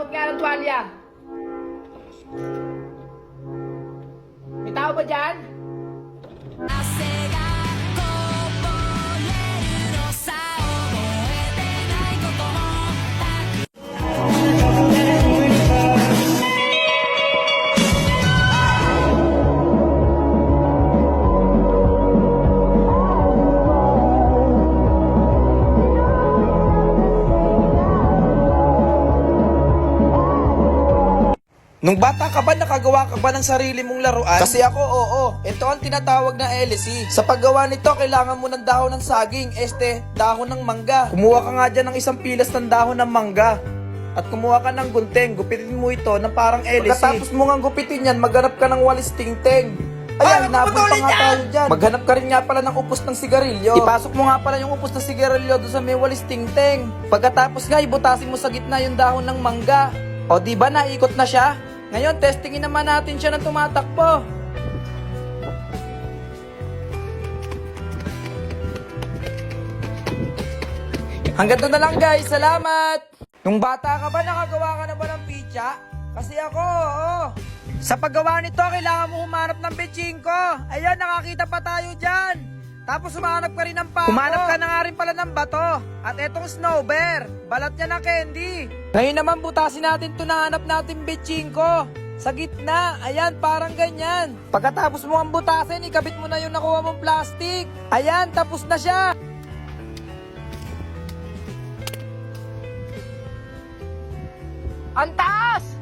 Balot nga ng tuwalya. May tao ba dyan? Nung bata ka ba, nakagawa ka ba ng sarili mong laruan? Kasi ako, oo. Ito ang tinatawag na LC. Sa paggawa nito, kailangan mo ng dahon ng saging, dahon ng mangga. Kumuha ka nga dyan ng isang pilas ng dahon ng mangga. At kumuha ka ng gunting, gupitin mo ito ng parang LC. Pagkatapos mo nga gupitin yan, maghanap ka ng walis tingting. Ayan, hinabol pa nga tayo dyan. Maghanap ka rin nga pala ng upos ng sigarilyo. Ipasok mo nga pala yung upos ng sigarilyo doon sa may walis tingting. Pagkatapos nga, ibutasin mo sa gitna yung dahon ng mangga. O diba, naikot na siya? Ngayon, testingin naman natin siya ng tumatakbo. Hanggang doon na lang guys, salamat! Nung bata ka ba, nakagawa ka na ba ng pizza? Kasi ako, oo. Sa paggawa nito, kailangan mo humanap ng bechingko. Ayun, nakakita pa tayo dyan. Tapos humanap ka rin ng pako. Humanap ka na nga rin pala ng bato. At etong snow bear, balat niya ng candy. Ngayon naman butasin natin ito na hanap natin bechingko. Sa gitna, ayan, parang ganyan. Pagkatapos mo ang butasin, ikabit mo na yung nakuha mong plastic. Ayan, tapos na siya. Ang taas!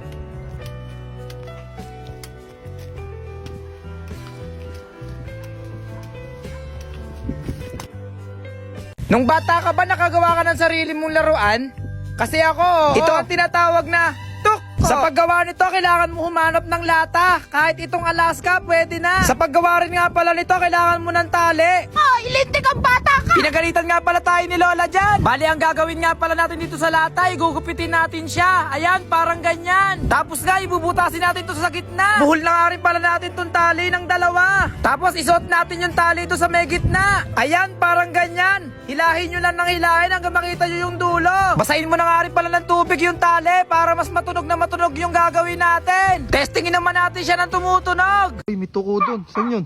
Nung bata ka ba, nakagawa ka ng sarili mong laruan? Kasi ako, ito ang tinatawag na tuk. Sa paggawa nito, kailangan mo humanap ng lata. Kahit itong Alaska, pwede na. Sa paggawa rin nga pala nito, kailangan mo ng tali. Ilintik ang bata ka! Pinagalitan nga pala tayo ni Lola dyan. Bali, ang gagawin nga pala natin dito sa lata, igugupitin natin siya. Ayan, parang ganyan. Tapos nga, ibubutasin natin ito sa gitna. Buhol na nga rin pala natin itong tali ng dalawa. Tapos isuot natin yung tali ito sa may gitna. Ayan, parang ganyan. Hilahin nyo lang ng hilahin hanggang makita nyo yung dulo. Basahin mo na nga rin pala ng tubig yung tali para mas matunog na matunog yung gagawin natin. Testingin naman natin siya ng tumutunog. Uy, may tuko doon. Saan yun?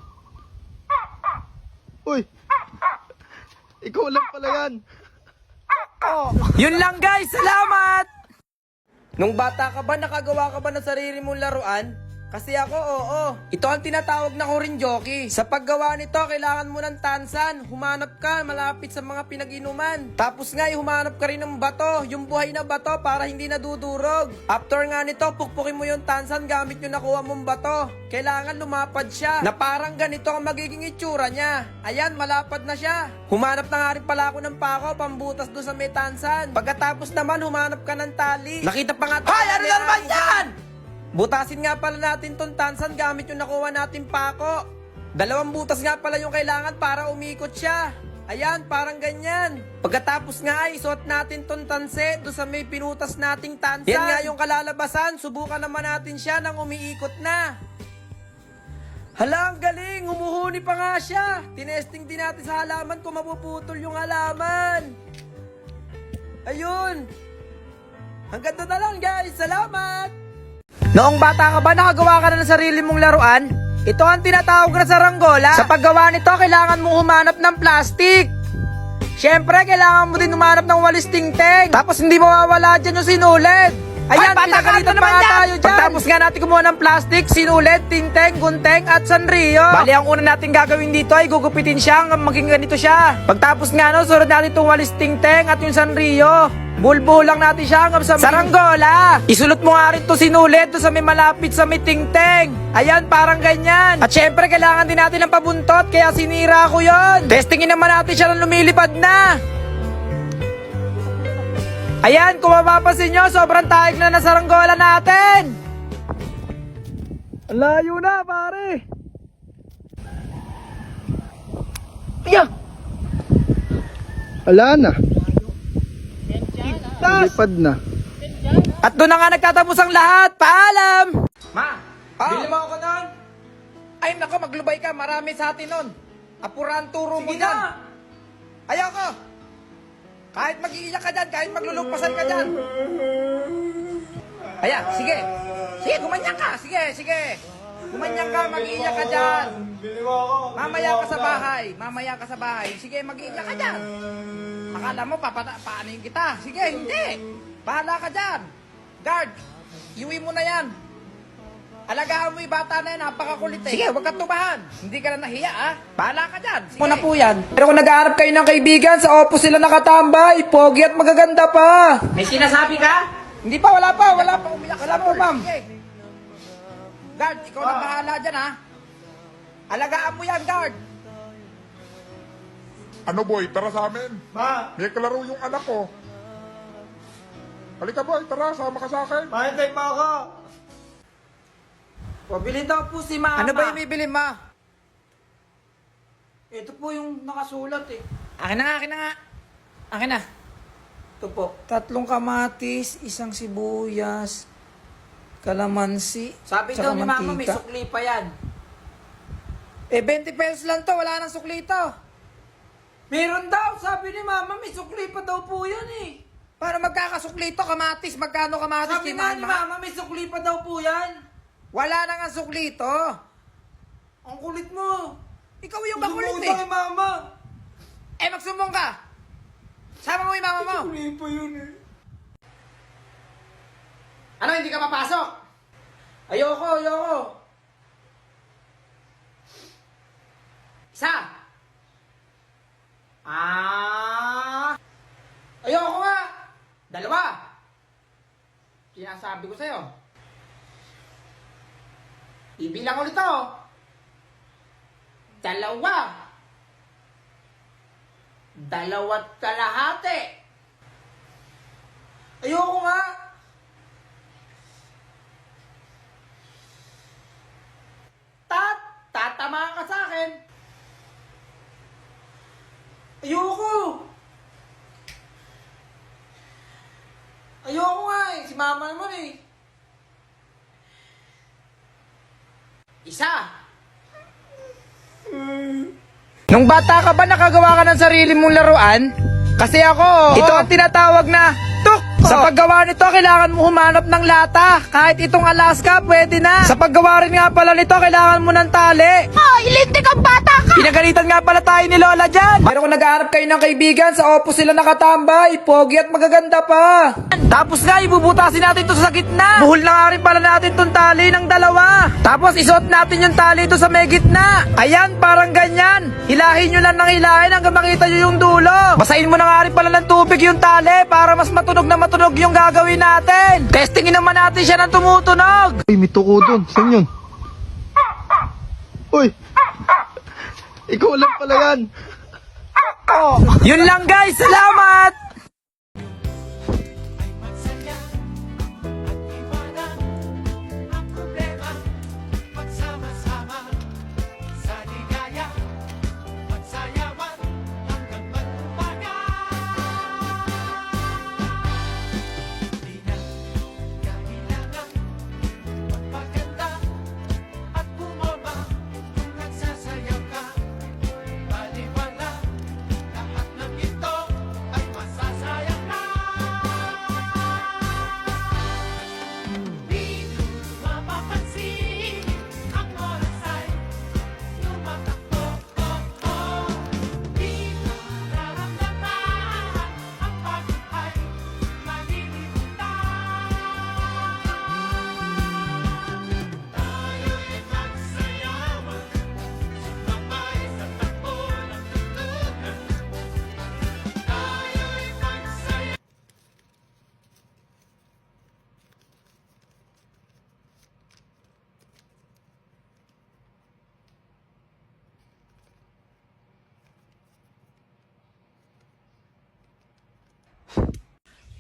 Uy! Ikaw lang pala yan. Yun lang guys, salamat! Nung bata ka ba, nakagawa ka ba ng sarili mong laruan? Kasi ako, oo. Ito ang tinatawag na korinjoki. Sa paggawa nito, kailangan mo ng tansan. Humanap ka malapit sa mga pinag-inuman. Tapos nga, humanap ka rin ng bato. Yung buhay na bato para hindi nadudurog. After nga nito, pukpukin mo yung tansan gamit yung nakuha mong bato. Kailangan lumapad siya. Na parang ganito ang magiging itsura niya. Ayan, malapad na siya. Humanap na nga rin pala ako ng pako, pambutas doon sa may tansan. Pagkatapos naman, humanap ka ng tali. Nakita pa nga tayo. Ay, ano naman yan? Butasin nga pala natin tong tansan gamit yung nakuha natin pako. Dalawang butas nga pala yung kailangan para umikot siya. Ayan, parang ganyan. Pagkatapos nga ay isuot natin tong tanse doon sa may pinutas nating tansan. Yan nga yung kalalabasan. Subukan naman natin siya nang umiikot na. Hala, ang galing. Humuhuni pa nga siya. Tinesting din natin sa halaman kung mapuputol yung halaman. Ayun. Hanggang doon na lang guys. Salamat! Noong bata ka ba, nakagawa ka na ng sarili mong laruan? Ito ang tinatawag na saranggola. Sa paggawa nito, kailangan mo humanap ng plastic. Siyempre, kailangan mo din humanap ng walis tingting. Tapos hindi mawawala dyan yung sinulid. Ayan, pinagalitan pa nga tayo dyan. Pagtapos nga natin kumuha ng plastic, sinulid, tingting, gunteng, at sanrio. Bali, ang una natin gagawin dito ay gugupitin siya hanggang maging ganito siya. Pagtapos nga no, sunod natin itong walis tingting at yung sanrio. Bulbuho lang natin siya hanggang sa saranggola. Isulot mo nga rin to sinulid to sa may malapit sa may tingting. Ayan, parang ganyan. At syempre, kailangan din natin ng pabuntot, kaya sinira ko yon. Testingin naman natin siya nang lumilipad na. Ayan, kung mapapansin nyo, sobrang taig na saranggola natin. Ang layo na, pare. Tiyak! Ala na. Lipad na. At doon na nga nagtatapos ang lahat. Paalam! Ma, bili mo ako nun. Ay nako, maglubay ka. Marami sa atin nun. Apurahan turo mo dyan. Ayoko. Kahit mag-iiyak ka dyan, kahit maglulugpasan ka dyan. Ayan, sige. Sige, gumanyan ka. Sige, sige. Gumanyan ka, mag-iiyak ka dyan. Mamaya ka sa bahay. Mamaya ka sa bahay. Sige, mag-iiyak ka dyan. Akala mo, paano yung kita? Sige, hindi. Bahala ka dyan. Guard, iuwi mo na yan. Alagaan mo yung bata na yan, napakakulit eh. Sige, huwag ka tumahan. Hindi ka na nahiya, ah. Bahala ka dyan. Sige. Muna po yan. Pero kung nag-aarap kayo ng kaibigan, sa oppo sila nakatambay. Pogi at magaganda pa. May sinasabi ka? Hindi pa, wala pa. Wala pa, ma'am. Sige. Guard, ikaw na bahala dyan, ha. Alagaan mo yan, guard. Ano boy, tara sa amin. Ma, May kalaro yung anak ko. Halika boy, tara, sama ka sa akin. mahintay pa ako. Pabili daw po si mama. Ano ba yung bibili, ma? Ito po yung nakasulat eh. Akin na nga, akin na nga. Akin na. Ito po. 3 kamatis, 1 sibuyas, kalamansi, Sabi tsaka daw ni mama, may mantika. sukli pa yan. Eh, 20 pesos lang to. Wala nang sukli to. Meron daw. Sabi ni mama, may sukli pa daw po yan eh. Para magkakasukli to, kamatis. Magkano kamatis? Sabi nga ni mama, may sukli pa daw po yan. Wala na nga sukli to. Ang kulit mo. Ikaw yung makulit Sumundo eh. kay mama. Eh, magsumbong ka. Sama mo yung mama mo. Sukli pa yun eh. Ano, hindi ka papasok? Ayoko. Isa. Ayoko nga. 2. Sinasabi ko sa'yo. Ibilang ulit ako. 2. 2.5. Ayoko nga. Tatama ka sa akin. Ayoko. Ayoko nga eh. Si mama naman eh. 1. Nung bata ka ba nakagawa ka ng sarili mong laruan? Kasi ako, ito ang tinatawag na tuk! Sa paggawa nito, kailangan mo humanap ng lata. Kahit itong Alaska, pwede na. Sa paggawa rin nga pala nito, kailangan mo ng tali. Ay, lintik ang bata ka! Pinagalitan nga pala tayo ni Lola dyan. Pero kung nag-aarap kayo ng kaibigan, sa oppo sila nakatambay. Pogi at magaganda pa. Tapos nga, ibubutasin natin to sa gitna. Buhol na nga rin pala natin tong tali ng 2. Tapos isuot natin yung tali to sa may gitna. Ayan, parang ganyan. Hilahin nyo lang ng hilahin hanggang makita nyo yung dulo. Basahin mo na nga rin pala ng tubig yung tali para mas matunog na matunog yung gagawin natin. Testingin naman natin siya ng tumutunog. Uy, may tuko dun. Saan yun? Uy! Ikaw lang pala yan. Yun lang guys, salamat!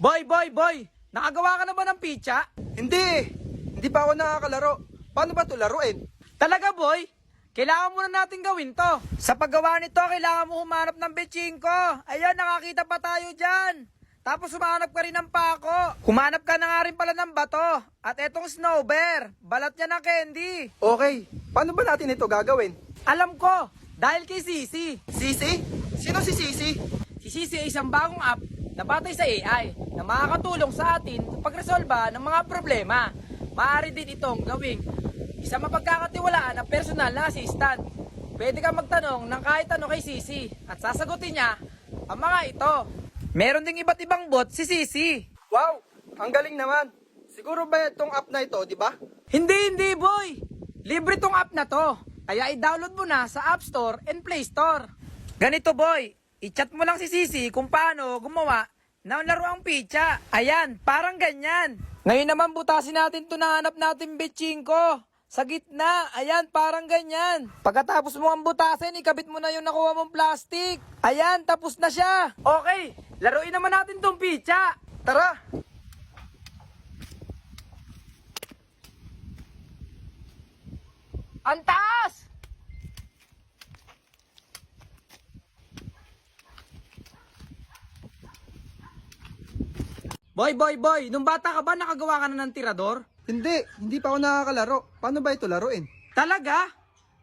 Boy! Nakagawa ka na ba ng pizza? Hindi! Hindi pa ako nakakalaro. Paano ba ito laruin? Talaga boy? Kailangan muna natin gawin to. Sa paggawa nito, kailangan mo humanap ng betchingko. Ayun, nakakita pa tayo dyan. Tapos humanap ka rin ng pako. Humanap ka na nga rin pala ng bato. At etong snow bear, balat niya ng candy. Okay. Paano ba natin ito gagawin? Alam ko, dahil kay Sisi. Sisi? Sino si Sisi? Si Sisi ay isang bagong app na batay sa AI na makakatulong sa atin sa pagresolba ng mga problema. Maaari din itong gawing isang mapagkakatiwalaan na personal na assistant. Pwede kang magtanong ng kahit ano kay Sisi at sasagutin niya ang mga ito. Meron ding iba't ibang bot si Sisi. Wow, ang galing naman. Siguro ba itong app na ito, di ba? Hindi boy! Libre tong app na to. Kaya i-download mo na sa App Store and Play Store. Ganito boy, i-chat mo lang si Sisi kung paano gumawa ng laruang pizza. Ayan, parang ganyan. Ngayon naman butasin natin to na hanap natin betchingko. Sa gitna, ayan, parang ganyan. Pagkatapos mo ang butasin, ikabit mo na yung nakuha mong plastic. Ayan, tapos na siya. Okay, laruin naman natin tong pizza. Tara! Ang taas! Boy, nung bata ka ba nakagawa ka na ng tirador? Hindi pa ako nakakalaro. Paano ba ito laruin? Talaga?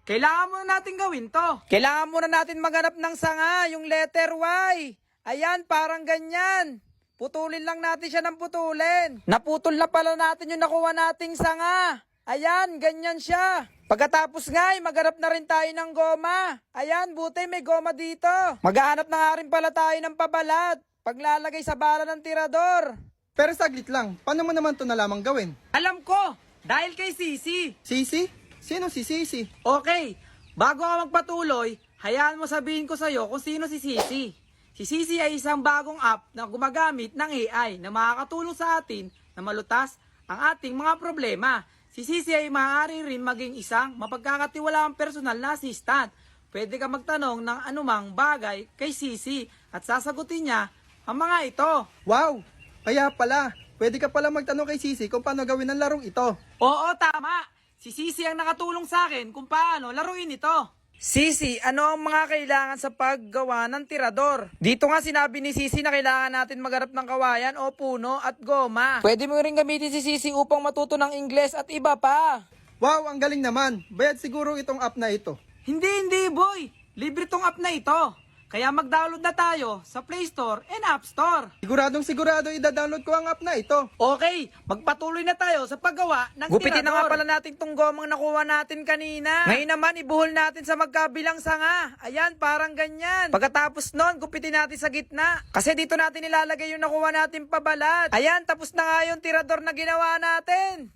Kailangan muna natin gawin to. Kailangan muna natin maghanap ng sanga, yung letter Y. Ayan, parang ganyan. Putulin lang natin siya ng putulin. Naputol na pala natin yung nakuha nating sanga. Ayan, ganyan siya. Pagkatapos nga, maghanap na rin tayo ng goma. Ayan, buti may goma dito. Maghahanap na nga rin pala tayo ng pabalat. Paglalagay sa bala ng tirador. Pero saglit lang, paano mo naman ito nalamang gawin? Alam ko, dahil kay Sisi. Sisi? Sino si Sisi? Okay, bago ka magpatuloy, hayaan mo sabihin ko sa'yo kung sino si Sisi. Si Sisi ay isang bagong app na gumagamit ng AI na makakatulong sa atin na malutas ang ating mga problema. Si Sisi ay maaari rin maging isang mapagkakatiwalaang personal na assistant. Pwede ka magtanong ng anumang bagay kay Sisi at sasagutin niya ang mga ito. Wow! Kaya pala, pwede ka pala magtanong kay Sisi kung paano gawin ang larong ito. Oo, tama. Si Sisi ang nakatulong sa akin kung paano laruin ito. Sisi, ano ang mga kailangan sa paggawa ng tirador? Dito nga sinabi ni Sisi na kailangan natin maghanap ng kawayan o puno at goma. Pwede mo rin gamitin si Sisi upang matuto ng Ingles at iba pa. Wow, ang galing naman. Bayad siguro itong app na ito. Hindi boy. Libre tong app na ito. Kaya mag-download na tayo sa Play Store and App Store. Sigurado ida-download ko ang app na ito. Okay, magpatuloy na tayo sa paggawa ng Gupitin tirador. Na nga pala natin tong gomang nakuha natin kanina. Ngayon naman, ibuhol natin sa magkabilang sanga. Ayan, parang ganyan. Pagkatapos nun, gupitin natin sa gitna. Kasi dito natin ilalagay yung nakuha natin pabalat. Ayan, tapos na nga yung tirador na ginawa natin.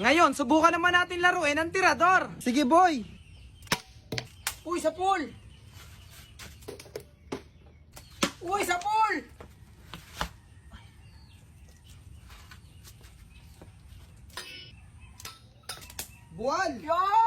Ngayon, subukan naman natin laruin ang tirador. Sige boy! Uy, sa pool! Uy, sa pool! Buwan! Yan!